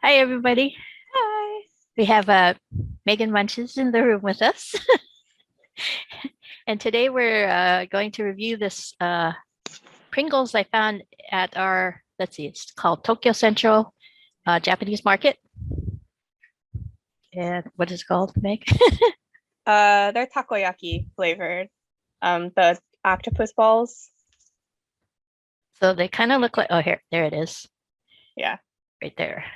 Hi, everybody. Hi. We have Megan Munches in the room with us. And today we're going to review this Pringles I found at our, let's see, it's called Tokyo Central Japanese Market. And what is it called, Meg? They're takoyaki flavored. The octopus balls. So they kind of look like, oh, there it is, Yeah. right there.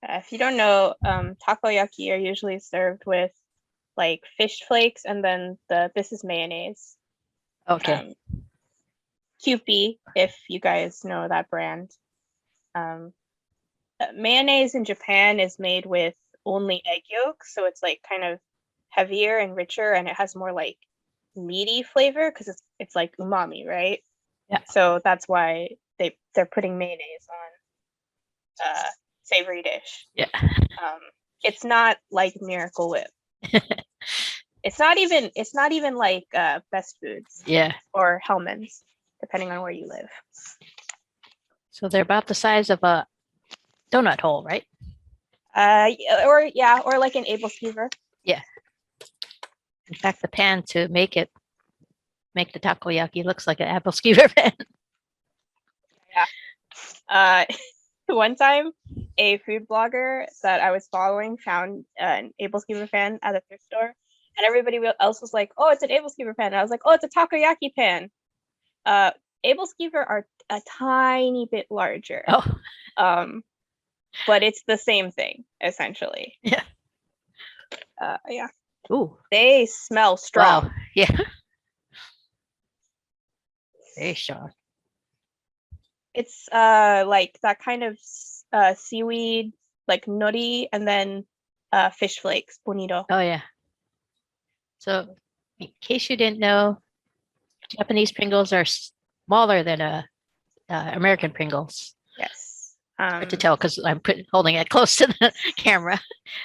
If you don't know, takoyaki are usually served with like fish flakes and then this is mayonnaise. Okay. Kewpie, if you guys know that brand. Mayonnaise in Japan is made with only egg yolks, so it's like kind of heavier and richer, and it has more like meaty flavor because it's like umami, right? Yeah. So that's why they're putting mayonnaise on savory dish. Yeah. It's not like Miracle Whip. It's not even like Best Foods. Yeah. Or Hellman's, depending on where you live. So they're about the size of a donut hole, right? Or like an Abel skewer. Yeah. In fact, the pan to make the takoyaki looks like an apple skewer pan. Yeah. One time, a food blogger that I was following found an Abel skewer pan at a thrift store, and everybody else was like, "Oh, it's an Abel skewer pan." And I was like, "Oh, it's a takoyaki pan." Abel skewer are a tiny bit larger. Oh. But it's the same thing essentially. Yeah. Yeah. Ooh. They smell strong. Wow. Yeah. Very strong. It's like that kind of seaweed, like nori, and then fish flakes, bonito. Oh yeah. So, in case you didn't know, Japanese Pringles are smaller than American Pringles. Yes. Hard to tell because I'm holding it close to the camera.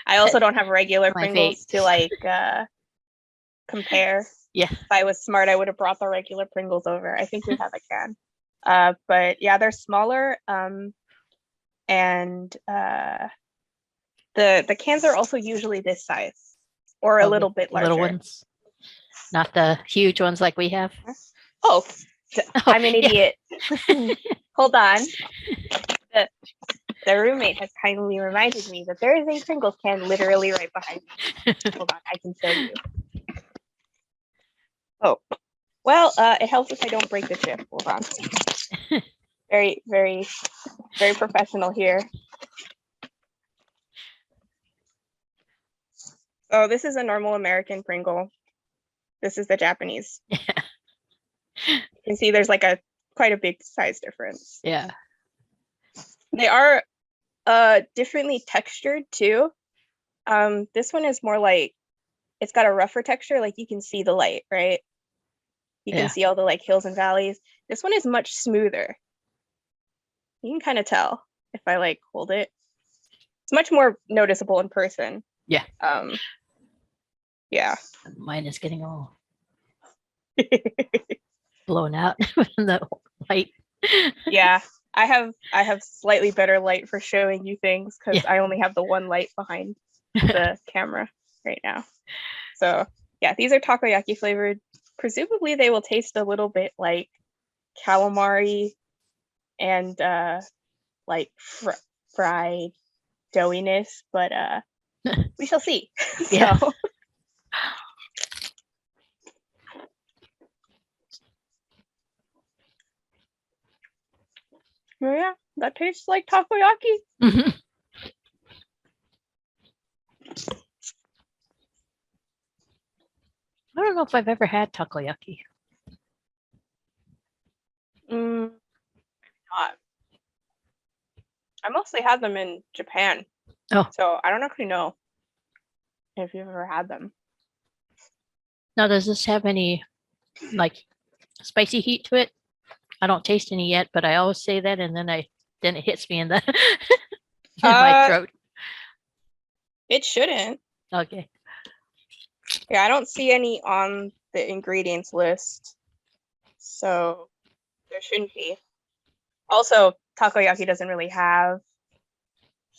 I also don't have regular My Pringles to like compare. Yeah. If I was smart, I would have brought the regular Pringles over. I think we have a can. But yeah, they're smaller. And the cans are also usually this size or a little bit larger. Little ones, not the huge ones like we have. Oh, I'm an idiot. Hold on. The roommate has kindly reminded me that there is a Pringles can literally right behind me. Hold on, I can show you. Oh, well, it helps if I don't break the chip. Hold on. Very, very, very professional here. Oh, this is a normal American Pringle. This is the Japanese. Yeah. You can see there's like quite a big size difference. Yeah. They are differently textured too. This one is more like it's got a rougher texture, like you can see the light, right? You can see all the like hills and valleys. This one is much smoother. You can kind of tell if I like hold it. It's much more noticeable in person. Yeah. Yeah. Mine is getting all blown out in the light. Yeah. I have slightly better light for showing you things because I only have the one light behind the camera right now. So yeah, these are takoyaki flavored. Presumably they will taste a little bit like calamari and like fried doughiness, but we shall see. Yeah. So. Yeah, that tastes like takoyaki. Mm-hmm. I don't know if I've ever had takoyaki. Not. I mostly had them in Japan. Oh. So I don't actually know if you've ever had them. Now, does this have any like spicy heat to it? I don't taste any yet, but I always say that, and then it hits me in the in my throat. It shouldn't. Okay. Yeah, I don't see any on the ingredients list, so there shouldn't be. Also, takoyaki doesn't really have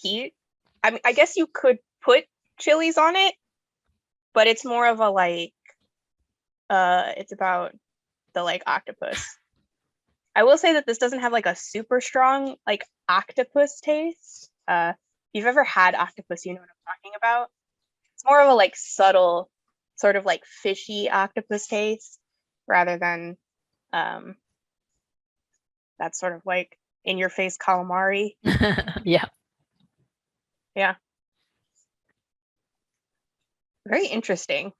heat. I mean, I guess you could put chilies on it, but it's more of a like, it's about the like octopus. I will say that this doesn't have like a super strong like octopus taste. If you've ever had octopus, you know what I'm talking about. It's more of a like subtle, sort of like fishy octopus taste rather than that sort of like in your face calamari. Yeah. Yeah. Very interesting.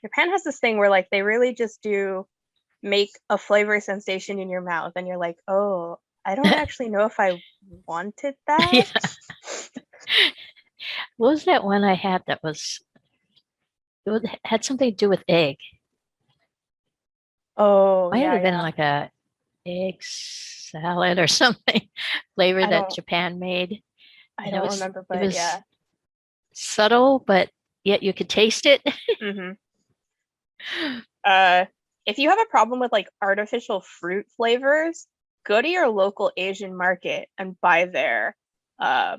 Japan has this thing where like they really just do make a flavor sensation in your mouth and you're like, oh, I don't actually know if I wanted that. Yeah. What was that one I had that had something to do with egg? Oh, Might yeah, have been yeah. like a egg salad or something flavor I that don't Japan made. I And it don't was remember, it but was yeah. subtle, but yet you could taste it. Hmm. Uh, if you have a problem with like artificial fruit flavors, go to your local Asian market and buy their uh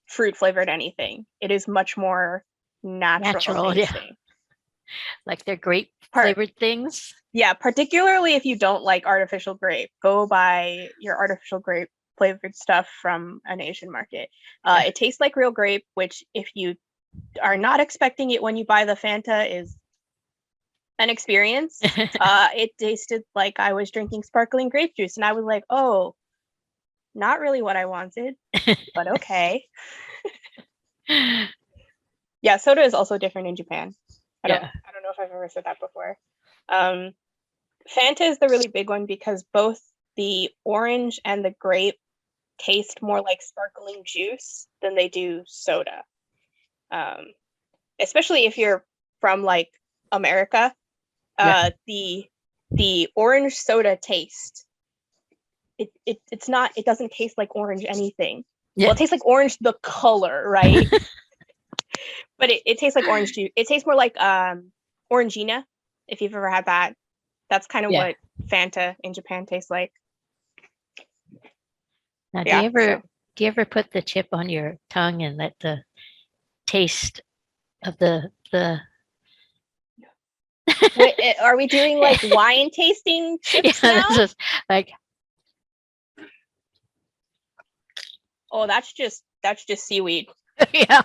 fruit flavored anything. It is much more natural Natural, yeah. tasting. Like they're grape Part flavored things. Yeah, particularly if you don't like artificial grape, go buy your artificial grape flavored stuff from an Asian market. Yeah. It tastes like real grape, which if you are not expecting it when you buy the Fanta is an experience. It tasted like I was drinking sparkling grape juice, and I was like, oh, not really what I wanted, but okay. Yeah, soda is also different in Japan. Yeah. I don't know if I've ever said that before. Um, Fanta is the really big one because both the orange and the grape taste more like sparkling juice than they do soda. Um, Especially if you're from like America, Yeah. the orange soda taste it's not it doesn't taste like orange anything. Yeah. Well, it tastes like orange the color, right? But it tastes like orange juice. It tastes more like Orangina, if you've ever had that. That's kind of Yeah. what Fanta in Japan tastes like. Now, Yeah. So do you ever put the chip on your tongue and let the taste of the wait, are we doing like wine tasting chips yeah, now? this is like Oh, that's just seaweed. yeah.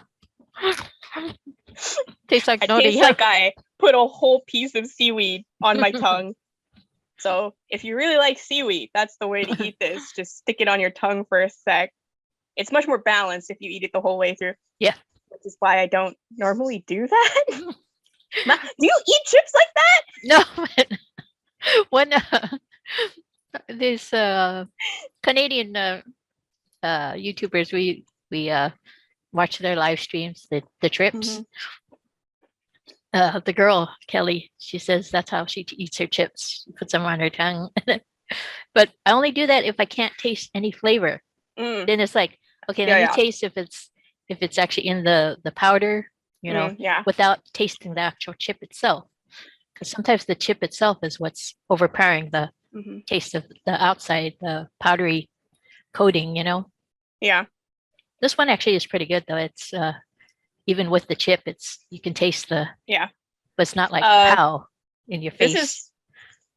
Tastes like It tastes nori. like I put a whole piece of seaweed on my tongue. So if you really like seaweed, that's the way to eat this. Just stick it on your tongue for a sec. It's much more balanced if you eat it the whole way through. Yeah. Which is why I don't normally do that. Do you eat chips like that? No, but when these Canadian YouTubers, we watch their live streams, the trips. Mm-hmm. The girl Kelly, she says that's how she eats her chips. She puts them on her tongue. But I only do that if I can't taste any flavor. Mm. Then it's like, okay, Yeah, let me yeah. taste if it's actually in the powder, Yeah. without tasting the actual chip itself. Because sometimes the chip itself is what's overpowering the Mm-hmm. taste of the outside, the powdery coating. Yeah. This one actually is pretty good though. It's even with the chip, you can taste Yeah. but it's not like Uh, pow in your this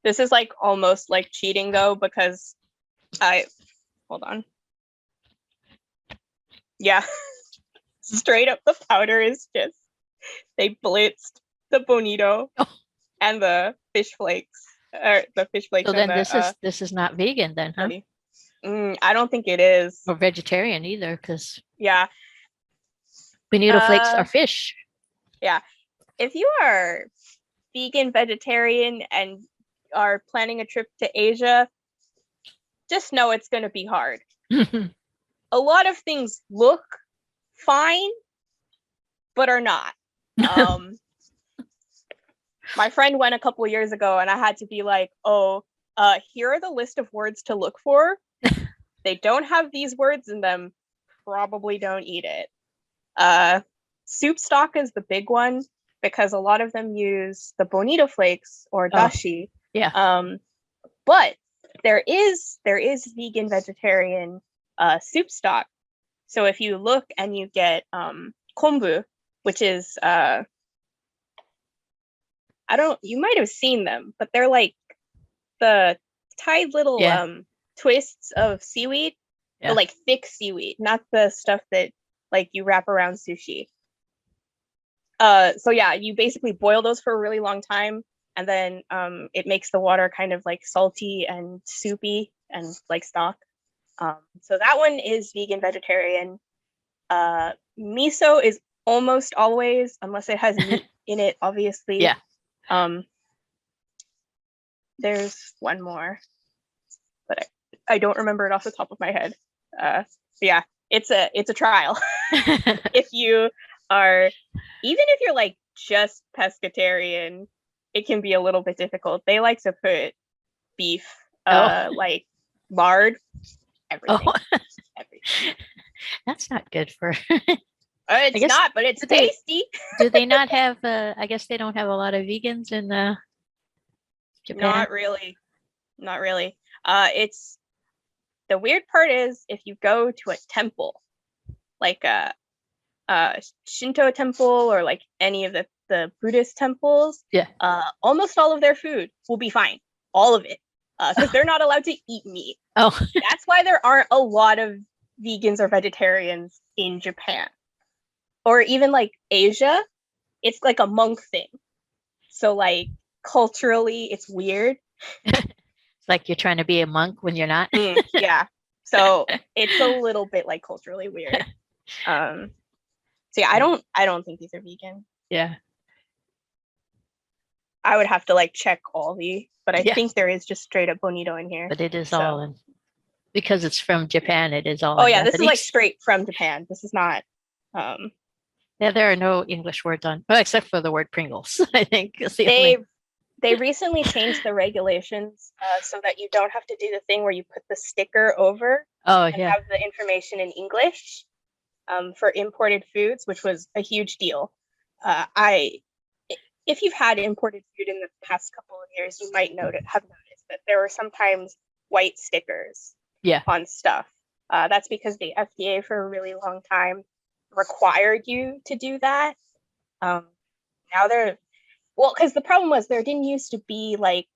face. is like almost like cheating though, because hold on. Yeah. Straight up the powder is just they blitzed the bonito Oh. and the fish flakes. Or the fish flakes So and then the this is not vegan then, huh? I don't think it is. Or vegetarian either, because Yeah. bonito flakes are fish. Yeah. If you are vegan, vegetarian, and are planning a trip to Asia, just know it's going to be hard. A lot of things look fine, but are not. My friend went a couple years ago, and I had to be like, "Oh, here are the list of words to look for. They don't have these words in them. Probably don't eat it." Soup stock is the big one because a lot of them use the bonito flakes or dashi. Yeah. But there is vegan vegetarian soup stock. So if you look and you get kombu, which is you might have seen them, but they're like the tied little Yeah. twists of seaweed, Yeah. but like thick seaweed, not the stuff that like you wrap around sushi. So yeah, you basically boil those for a really long time, and then it makes the water kind of like salty and soupy and like stock. So that one is vegan vegetarian. Miso is almost always, unless it has meat in it, obviously. Yeah. There's one more, but I don't remember it off the top of my head. Yeah, it's a trial. If you are, even if you're like just pescatarian, it can be a little bit difficult. They like to put beef, like lard, everything. Oh, Everything. that's not good for. It's guess- not, but it's do they- tasty. Do they not have? I guess they don't have a lot of vegans in Japan. Not really. Not really. It's the weird part is if you go to a temple, like a Shinto temple or like any of the Buddhist temples, Yeah. almost all of their food will be fine. All of it. Because they're not allowed to eat meat. Oh, That's why there aren't a lot of vegans or vegetarians in Japan. Or even like Asia, it's like a monk thing. So like culturally, it's weird. it's like you're trying to be a monk when you're not. Yeah. So it's a little bit like culturally weird. So yeah, I don't think these are vegan. Yeah. I would have to like check all but I Yeah. think there is just straight up bonito in here. But it is So- all in, because it's from Japan. It is all. Oh in yeah, this is like Japanese. straight from Japan. This is not Yeah, there are no English words on, well, except for the word Pringles. I think is the only. they recently changed the regulations so that you don't have to do the thing where you put the sticker over Oh and yeah. have the information in English for imported foods, which was a huge deal. If you've had imported food in the past couple of years, you might have noticed that there were sometimes white stickers Yeah. on stuff. That's because the FDA for a really long time required you to do that. Now because the problem was there didn't used to be like,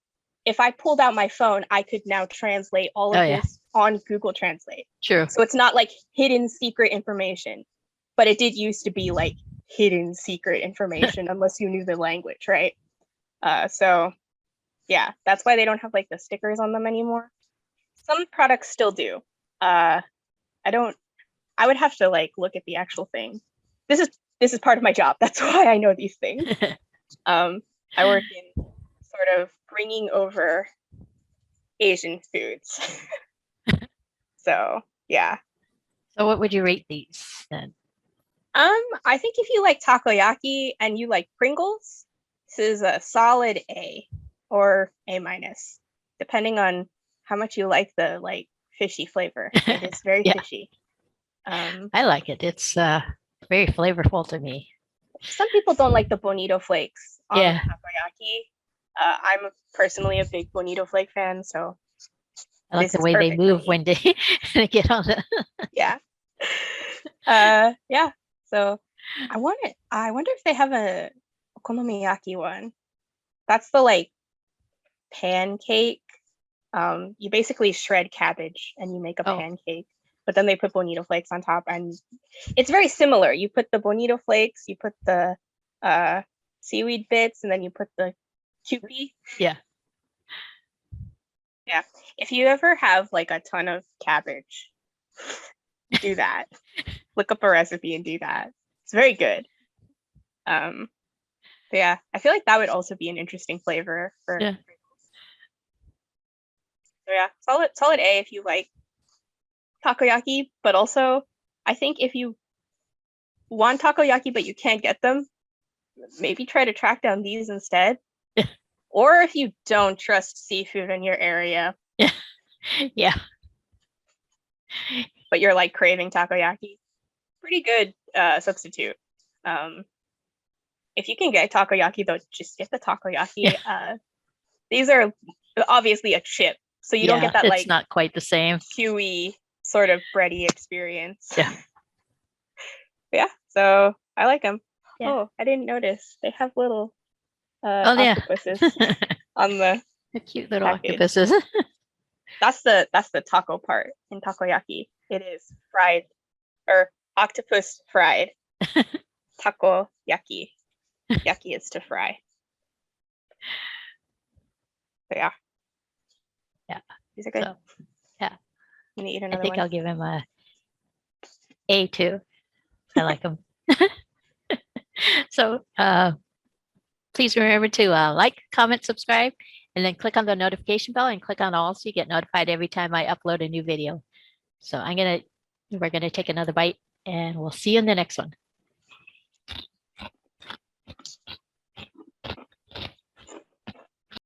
if I pulled out my phone, I could now translate all of this on Google Translate. True. So it's not like hidden secret information, but it did used to be like hidden secret information unless you knew the language, right? So yeah, that's why they don't have like the stickers on them anymore. Some products still do. I would have to like look at the actual thing. This is part of my job. That's why I know these things. I work in sort of bringing over Asian foods. So yeah. So what would you rate these then? I think if you like takoyaki and you like Pringles, this is a solid A or A minus, depending on how much you like the like fishy flavor. It is very Yeah. fishy. I like it. It's very flavorful to me. Some people don't like the bonito flakes on Yeah. the takoyaki. I'm personally a big bonito flake fan, so I like This the is way they perfect for move me. when they get on the. yeah. Yeah. So I wonder if they have a okonomiyaki one. That's the like pancake. You basically shred cabbage and you make a Oh. pancake, but then they put bonito flakes on top, and it's very similar. You put the bonito flakes, you put the seaweed bits, and then you put the kewpie. Yeah. Yeah. If you ever have like a ton of cabbage, do that. Look up a recipe and do that. It's very good. But yeah, I feel like that would also be an interesting flavor for Yeah. So yeah, solid A if you like takoyaki, but also I think if you want takoyaki but you can't get them, maybe try to track down these instead. Yeah. Or if you don't trust seafood in your area, Yeah. but you're like craving takoyaki, pretty good substitute. If you can get takoyaki though, just get the takoyaki. These are obviously a chip, so you don't get that it's like not quite the same. chewy sort of bready experience. Yeah. Yeah, so I like them. Yeah. Oh, I didn't notice they have little Oh, yeah. octopuses on the The cute little package. octopuses. That's the taco part in takoyaki. It is fried or octopus fried. Takoyaki. Yaki is to fry. So yeah. Yeah. These are good. So, yeah. You need to eat I another think one. I'll give him a A too. I like them. So please remember to like, comment, subscribe, and then click on the notification bell and click on all so you get notified every time I upload a new video. So we're gonna take another bite and we'll see you in the next one.